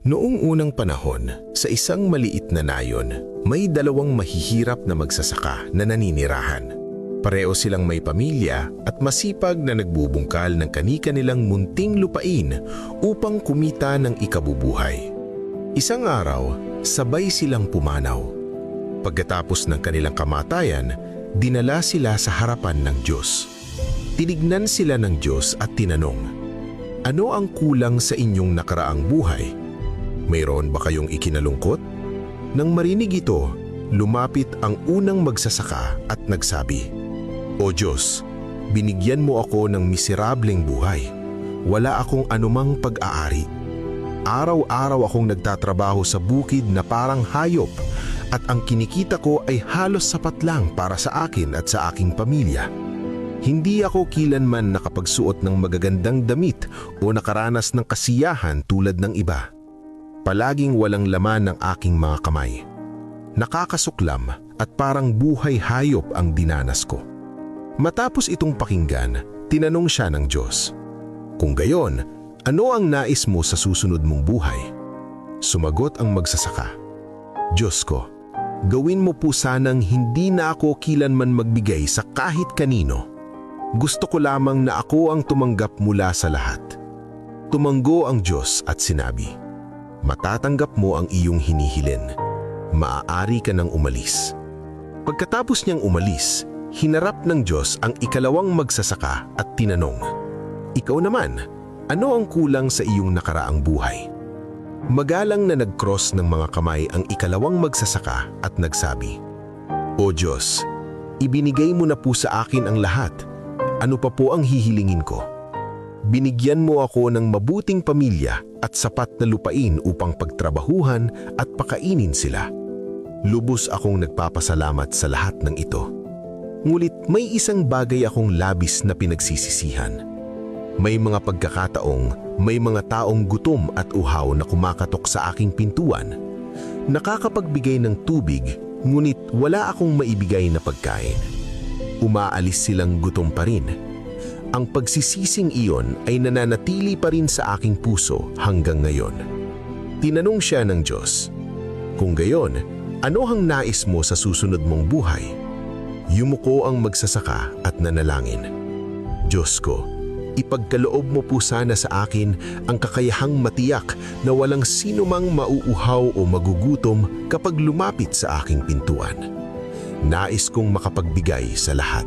Noong unang panahon, sa isang maliit na nayon, may dalawang mahihirap na magsasaka na naninirahan. Pareho silang may pamilya at masipag na nagbubungkal ng kani-kanilang munting lupain upang kumita ng ikabubuhay. Isang araw, sabay silang pumanaw. Pagkatapos ng kanilang kamatayan, dinala sila sa harapan ng Diyos. Tinignan sila ng Diyos at tinanong, "Ano ang kulang sa inyong nakaraang buhay? Mayroon ba kayong ikinalungkot?" Nang marinig ito, lumapit ang unang magsasaka at nagsabi, "O Diyos, binigyan mo ako ng miserableng buhay. Wala akong anumang pag-aari. Araw-araw akong nagtatrabaho sa bukid na parang hayop at ang kinikita ko ay halos sapat lang para sa akin at sa aking pamilya. Hindi ako kilanman nakapagsuot ng magagandang damit o nakaranas ng kasiyahan tulad ng iba. Palaging walang laman ng aking mga kamay. Nakakasuklam at parang buhay hayop ang dinanas ko." Matapos itong pakinggan, tinanong siya ng Diyos, "Kung gayon, ano ang nais mo sa susunod mong buhay?" Sumagot ang magsasaka, "Diyos ko, gawin mo po sanang hindi na ako kilanman magbigay sa kahit kanino. Gusto ko lamang na ako ang tumanggap mula sa lahat." Tumanggo ang Diyos at sinabi, "Matatanggap mo ang iyong hinihilin. Maaari ka nang umalis." Pagkatapos niyang umalis, hinarap ng Diyos ang ikalawang magsasaka at tinanong, "Ikaw naman, ano ang kulang sa iyong nakaraang buhay?" Magalang na nag-cross ng mga kamay ang ikalawang magsasaka at nagsabi, "O Diyos, ibinigay mo na po sa akin ang lahat. Ano pa po ang hihilingin ko? Binigyan mo ako ng mabuting pamilya at sapat na lupain upang pagtrabahuhan at pakainin sila. Lubos akong nagpapasalamat sa lahat ng ito. Ngunit may isang bagay akong labis na pinagsisisihan. May mga pagkakataong may mga taong gutom at uhaw na kumakatok sa aking pintuan. Nakakapagbigay ng tubig, ngunit wala akong maibigay na pagkain. Umaalis silang gutom pa rin. Ang pagsisising iyon ay nananatili pa rin sa aking puso hanggang ngayon." Tinanong siya ng Diyos, "Kung gayon, ano ang nais mo sa susunod mong buhay?" Yumuko ang magsasaka at nanalangin, "Diyos ko, ipagkaloob mo po sana sa akin ang kakayahang matiyak na walang sinumang mauuhaw o magugutom kapag lumapit sa aking pintuan. Nais kong makapagbigay sa lahat."